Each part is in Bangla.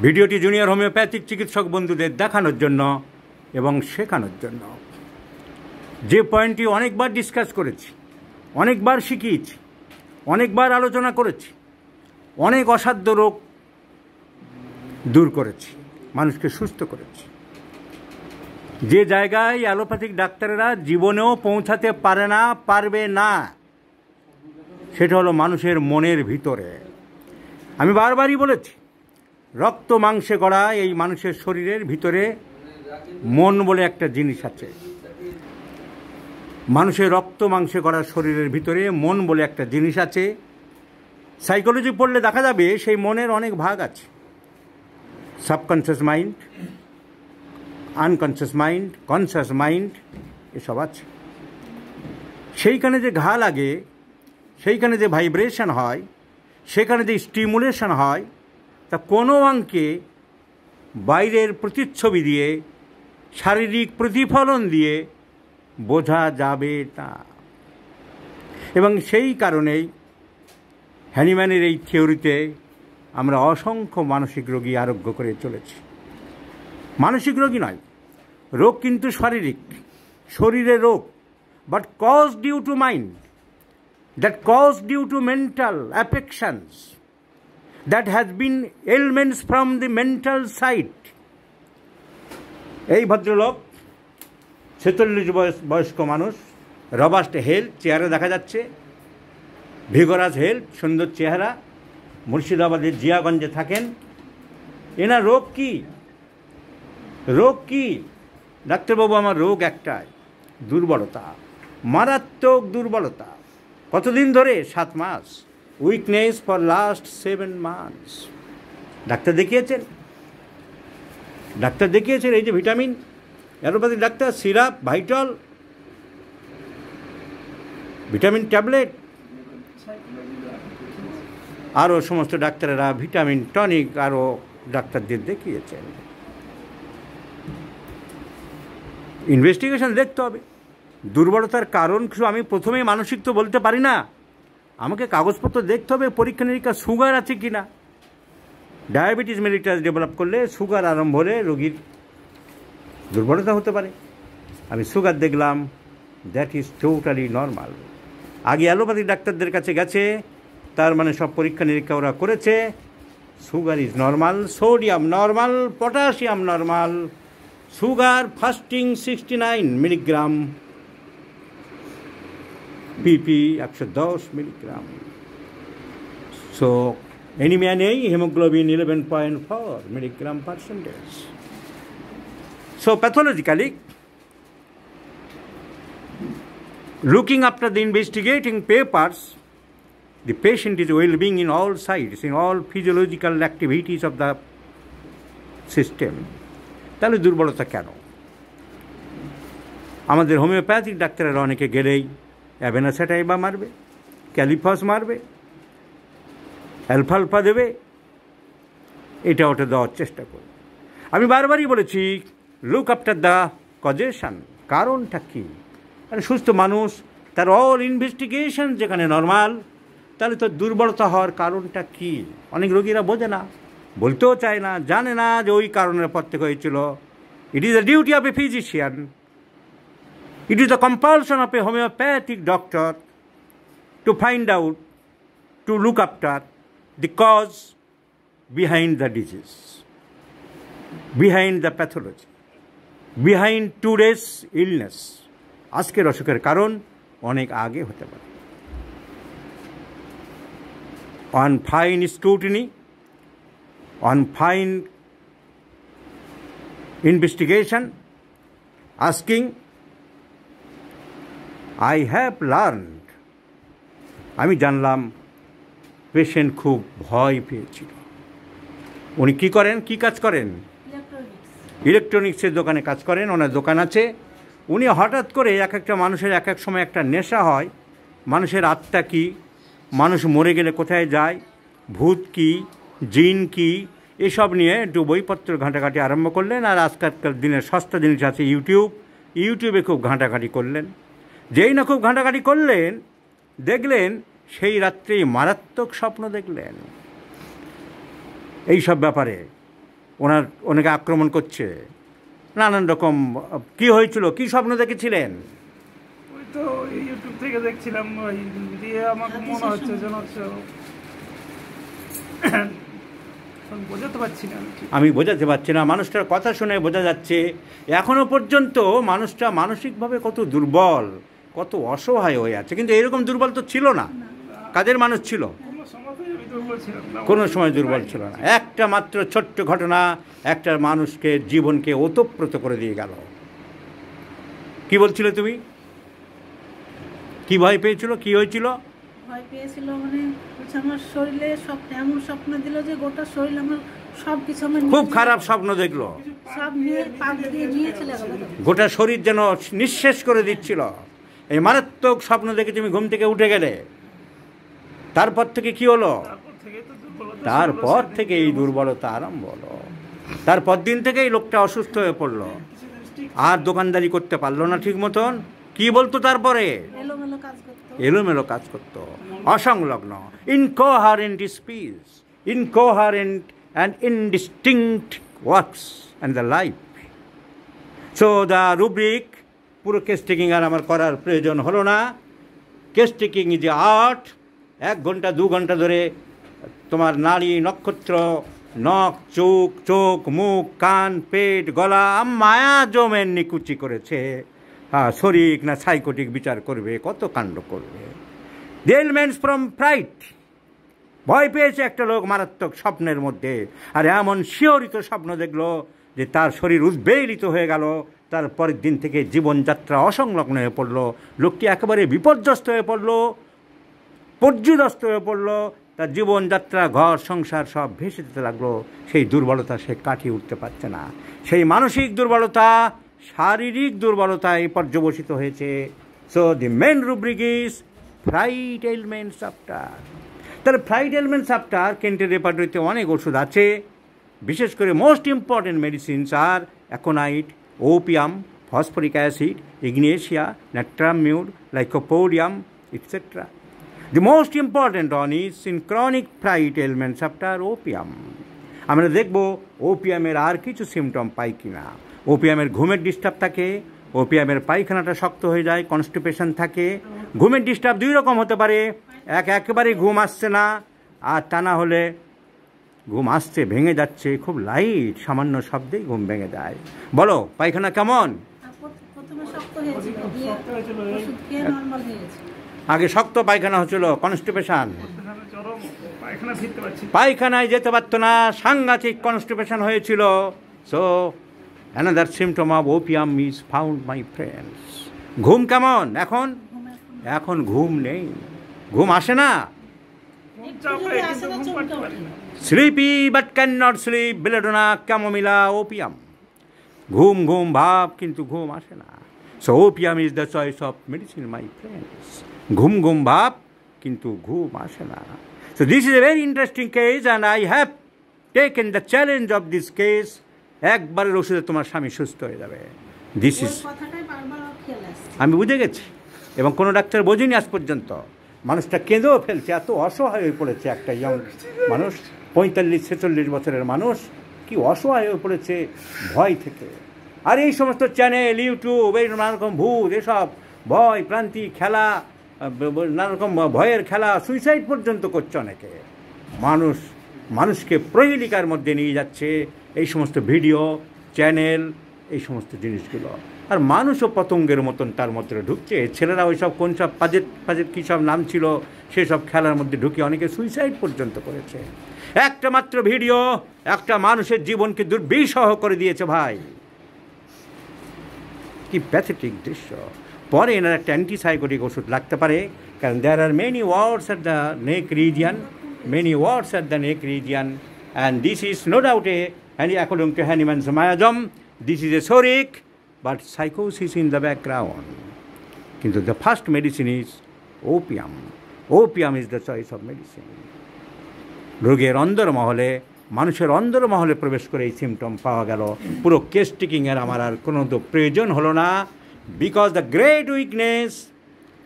ভিডিওটি জুনিয়র হোমিওপ্যাথিক চিকিৎসক বন্ধুদের দেখানোর জন্য এবং শেখানোর জন্য। যে পয়েন্টটি অনেকবার ডিসকাস করেছি, অনেকবার শিখিয়েছি, অনেকবার আলোচনা করেছি, অনেক অসাধ্য রোগ দূর করেছি, মানুষকে সুস্থ করেছি। যে জায়গায় অ্যালোপ্যাথিক ডাক্তারেরা জীবনেও পৌঁছাতে পারে না, পারবে না, সেটা হলো মানুষের মনের ভিতরে। আমি বারবারই বলেছি, রক্ত মাংসে গড়া এই মানুষের শরীরের ভিতরে মন বলে একটা জিনিস আছে। মানুষের রক্ত মাংসে গড়া শরীরের ভিতরে মন বলে একটা জিনিস আছে। সাইকোলজি পড়লে দেখা যাবে সেই মনের অনেক ভাগ আছে। Subconscious mind, unconscious mind, conscious mind, এসব আছে। সেইখানে যে ঘা লাগে, সেইখানে যে ভাইব্রেশন হয়, সেখানে যে স্টিমুলেশন হয়, তা কোনো অঙ্কে বাইরের প্রতিচ্ছবি দিয়ে, শারীরিক প্রতিফলন দিয়ে বোঝা যাবে না। এবং সেই কারণেই হ্যানিম্যানের এই থিওরিতে আমরা অসংখ্য মানসিক রোগী আরোগ্য করে চলেছি। মানসিক রোগী নয়, রোগ কিন্তু শারীরিক, শরীরের রোগ, but cause due to mind, that cause due to mental affections, that has been ailments from the mental side. এই ভদ্রলোক 46 বয়স্ক মানুষ, রবাস্ট হেলথ, চেহারা দেখা যাচ্ছে, ভিগরাস হেলথ, সুন্দর চেহারা, মুর্শিদাবাদের জিয়াগঞ্জে থাকেন। এনার রোগ কি? রোগ কি? ডাক্তারবাবু, আমার রোগ একটাই, দুর্বলতা, মারাত্মক দুর্বলতা। কতদিন ধরে? 7 মাস। Weakness for last 7 months. Doctor দেখিয়েছেন? ডাক্তার দেখিয়েছেন? এই যে vitamin, allopathic doctor, syrup, vital, vitamin tablet, আরও সমস্ত ডাক্তারেরা ভিটামিন টনিক আরও ডাক্তারদের দেখিয়েছেন। ইনভেস্টিগেশন দেখতে হবে। দুর্বলতার কারণ কিছু আমি প্রথমেই মানসিক তো বলতে পারি না, আমাকে কাগজপত্র দেখতে হবে, পরীক্ষা নিরীক্ষা, সুগার আছে কি না। ডায়াবেটিস মেলিটাস ডেভেলপ করলে, সুগার আরম্ভ হলে রোগীর দুর্বলতা হতে পারে। আমি সুগার দেখলাম, দ্যাট ইজ টোটালি নর্মাল। আগে অ্যালোপ্যাথিক ডাক্তারদের কাছে গেছে, তার মানে সব পরীক্ষা নিরীক্ষা ওরা করেছে, sugar is normal, sodium normal, potassium normal, sugar fasting 69 milligram, PP 110 milligram. So anaemia নেই, haemoglobin 11.4 milligram percentage. So pathologically, looking after the investigating papers, the patient is well-being in all sides, in all physiological activities of the system. তাহলে দুর্বলতা কেন? আমাদের হোমিওপ্যাথিক ডাক্তারেরা অনেকে গেলেই অ্যাবেনাসেটাইবা মারবে, ক্যালিফস মারবে, অ্যালফালফা দেবে, এটা ওটা দেওয়ার চেষ্টা করবে। আমি বারবারই বলেছি, লুক আফটার দ্য কজেশন, কারণটা কী। মানে সুস্থ মানুষ, তার অল ইনভেস্টিগেশন যেখানে নর্মাল, তাহলে তো দুর্বলতা হওয়ার কারণটা কী? অনেক রোগীরা বোঝে না, বলতেও চায় না, জানে না যে ওই কারণের পর থেকে হয়েছিল। It is the duty of a physician, it is the compulsion of a homeopathic doctor to find out, to look after the cause behind the disease, behind the pathology, behind today's illness. আজকের অসুখের কারণ অনেক আগে হতে পারে। On fine scrutiny, on fine investigation, asking, I have learned, আমি জানলাম পেশেন্ট খুব ভয় পেয়েছিল। উনি কী করেন, কী কাজ করেন? ইলেকট্রনিক্সের দোকানে কাজ করেন, ওনার দোকান আছে। উনি হঠাৎ করে এক একটা মানুষের এক এক সময় একটা নেশা হয়, মানুষের আত্মা কী, মানুষ মরে গেলে কোথায় যায়, ভূত কী, জিন কী, এসব নিয়ে একটু বইপত্র ঘাঁটাঘাঁটি আরম্ভ করলেন। আর আজকালকার দিনের সস্তা জিনিস আছে ইউটিউবে খুব ঘাঁটাঘাঁটি করলেন। যেই না খুব ঘাঁটাঘাঁটি করলেন, দেখলেন সেই রাত্রেই মারাত্মক স্বপ্ন দেখলেন। এই সব ব্যাপারে ওনাকে আক্রমণ করছে, নানান রকম। কি হয়েছিল, কি স্বপ্ন দেখেছিলেন? ওই তো ইউটিউব থেকে দেখছিলাম, ওই দিয়ে আমাকে মনে হচ্ছে যেন বোঝাতে পারছি না। আমি বোঝাতে পারছি না, মানুষটার কথা শুনে বোঝা যাচ্ছে এখনো পর্যন্ত মানুষটা মানসিকভাবে কত দুর্বল, কত অসহায় হয়ে আছে। কিন্তু এরকম দুর্বল তো ছিল না, কাজের মানুষ ছিল, কোনো সময় দুর্বল ছিল না। একটা মাত্র ছোট্ট ঘটনা একটা মানুষকে, জীবনকে ওতপ্রোত করে দিয়ে গেল। কি বলছিলে তুমি? কি ভয় পেয়েছিল, কি হয়েছিল? ভয় পেয়েছিল মানে আমার শরীরে সব এমন স্বপ্ন দিল যে গোটা শরীর আমার সব কিছু আমার খুব খারাপ স্বপ্ন দেখলো, সব নিয়ে পাক দিয়ে নিয়ে চলে গেল, গোটা শরীর যেন নিঃশেষ করে দিচ্ছিল। এই মারাত্মক স্বপ্ন দেখে তুমি ঘুম থেকে উঠে গেলে, তারপর থেকে কি হলো? তারপর থেকে এই দুর্বলতা আরম্ভ হলো। তারপর দিন থেকে এই লোকটা অসুস্থ হয়ে পড়লো, আর দোকানদারি করতে পারলো না ঠিক মতন। কি বলতো তারপরে? এলোমেলো কাজ করতো, অসংলগ্ন, incoherent speech, incoherent and indistinct works and the life. So the rubric, পুরো কেস টেকিং আর আমার করার প্রয়োজন হলো না। Case taking is a art. 1 ঘন্টা 2 ঘন্টা ধরে তোমার নাড়ি, নক্ষত্র, নখ, চোখ, মুখ, কান, পেট, গলা মায়া জমের নিকুচি করেছে। হ্যাঁ, শরিক না সাইকোটিক বিচার করবে, কত কাণ্ড করবে। দি এলিমেন্টস ফ্রম ফ্রাইট, ভয় পেয়েছে একটা লোক মারাত্মক স্বপ্নের মধ্যে, আর এমন শিহরিত স্বপ্ন দেখলো যে তার শরীর উদ্বেলিত হয়ে গেল। তার পরের দিন থেকে জীবনযাত্রা অসংলগ্ন হয়ে পড়লো। লোকটি একেবারে বিপর্যস্ত হয়ে পড়লো, পর্যুদস্ত হয়ে পড়লো। তার জীবনযাত্রা, ঘর সংসার সব ভেসে যেতে লাগলো। সেই দুর্বলতা সে কাটিয়ে উঠতে পারছে না। সেই মানসিক দুর্বলতা, শারীরিক দুর্বলতা এই পর্যবসিত হয়েছে। So the main rubric is fright elements after. তাহলে ফ্রাইট এলিমেন্টস আফটার কেন্টের রেপার্টরিতে অনেক ওষুধ আছে। বিশেষ করে মোস্ট ইম্পর্টেন্ট মেডিসিনস আর aconite, opium, phosphoric acid, ignatia, natrum mur, lycopodium, etcetera. The most important one is in chronic fright ailments after opium. আমরা দেখব ওপিয়ামের আর কিছু সিমটম পাই কিনা। ওপিয়ামের ঘুমের ডিস্টার্ব থাকে, ওপিয়ামের পায়খানাটা শক্ত হয়ে যায়, কনস্টিপেশন থাকে। ঘুমের ডিস্টার্ব 2 রকম হতে পারে, একেবারে ঘুম আসছে না, আর তা না হলে ঘুম আসছে, ভেঙে যাচ্ছে, খুব লাইট, সামান্য শব্দেই ঘুম ভেঙে যায়। বলো পায়খানা কেমন? আগে শক্ত পায়খানা হচ্ছিল, কনস্টিপেশন, পায়খানায় যেতে পারতো না, সাংঘাতিক কনস্টিপেশন হয়েছিল। So another symptom of opium is found my friends. ঘুম কেমন এখন? এখন ঘুম নেই, ঘুম আসে না। Sleepy but can not slip, belladonna, chamomilla, opium. ঘুম ঘুম ভাব, কিন্তু ঘুম আসে না। So opium is the choice of medicine my friends. ঘুম ঘুম ভাব, কিন্তু ঘুম আসে না। So this is a very interesting case and I have taken the challenge of this case. একবারের ওষুধে তোমার স্বামী সুস্থ হয়ে যাবে। দিস ইজ, আমি বুঝে গেছি, এবং কোনো ডাক্তার বোঝেনি আজ পর্যন্ত। মানুষটা কেঁদেও ফেলছে, এত অসহায় হয়ে পড়েছে। একটা ইয়ং মানুষ, 45-46 বছরের মানুষ, কি অসহায় হয়ে পড়েছে ভয় থেকে। আর এই সমস্ত চ্যানেল, ইউটিউব, এই নানা রকম ভূত, এসব ভয় প্রান্তি খেলা, নানা রকম ভয়ের খেলা, সুইসাইড পর্যন্ত করছে অনেকে। মানুষকে প্রহেলিকার মধ্যে নিয়ে যাচ্ছে এই সমস্ত ভিডিও, চ্যানেল, এই সমস্ত জিনিসগুলো। আর মানুষও পতঙ্গের মতন তার মধ্যে ঢুকছে। ছেলেরা ওই সব কোন সব পাজেট কী সব নাম ছিল, সেসব খেলার মধ্যে ঢুকে অনেকে সুইসাইড পর্যন্ত করেছে। একটা মাত্র ভিডিও একটা মানুষের জীবনকে দুর্বিষহ করে দিয়েছে ভাই। কি প্যাথেটিক দৃশ্য। পরে এনার একটা অ্যান্টিসাইকোটিক ওষুধ লাগতে পারে, কারণ there are many warts at the neck region, and this is no doubt according to Hahnemann's miasm, this is a shoric, but psychosis in the background. Kintu the first medicine is opium. Opium is the choice of medicine. রোগের অন্দরমহলে, মানুষের অন্দরমহলে প্রবেশ করে এই সিমটম পাওয়া গেল। পুরো কেস টেকিংয়ের আমার আর কোনো তো প্রয়োজন হলো না। Because the great weakness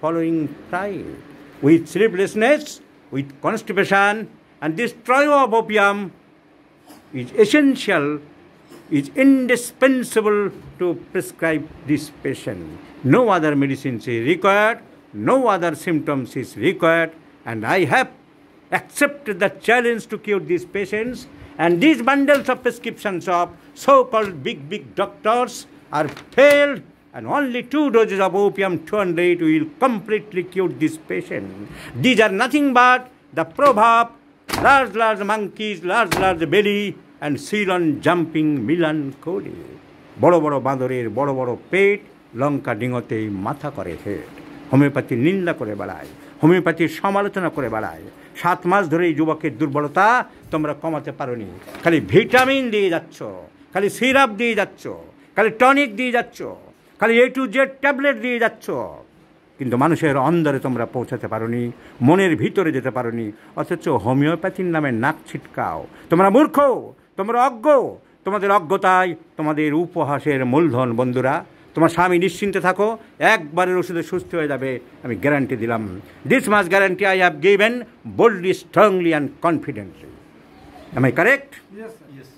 following pride, with sleeplessness, with constipation and this trio of opium is essential, is indispensable to prescribe this patient. No other medicines is required, no other symptoms is required, and I have accepted the challenge to cure these patients. And these bundles of prescriptions of so-called big doctors are failed, and only 2 doses of opium 200 will completely cure this patient. These are nothing but the proverb, large monkeys, large belly, and Ceylon jumping melancholy. বড় বড় বাঁদরের বড় বড় পেট, লঙ্কা ডিঙোতেই মাথা করে হেট। হোমিওপ্যাথির নিন্দা করে বেড়ায়, হোমিওপ্যাথির সমালোচনা করে বেড়ায়। 7 মাস ধরে এই যুবকের দুর্বলতা তোমরা কমাতে পারোনি। খালি ভিটামিন দিয়ে যাচ্ছ, খালি সিরাপ দিয়ে যাচ্ছ, খালি টনিক দিয়ে যাচ্ছ, খালি A to Z ট্যাবলেট দিয়ে যাচ্ছ, কিন্তু মানুষের অন্দরে তোমরা পৌঁছাতে পারোনি, মনের ভিতরে যেতে পারোনি। অথচ হোমিওপ্যাথির নামে নাক ছিটকাও। তোমরা মূর্খ, তোমরা অজ্ঞ, তোমাদের অজ্ঞতায় তোমাদের উপহাসের মূলধন। বন্ধুরা, তোমার স্বামী নিশ্চিন্তে থাকো, একবারের ওষুধে সুস্থ হয়ে যাবে, আমি গ্যারান্টি দিলাম। This much guarantee I have given boldly, strongly and confidently. Am I correct? Yes, sir. Yes.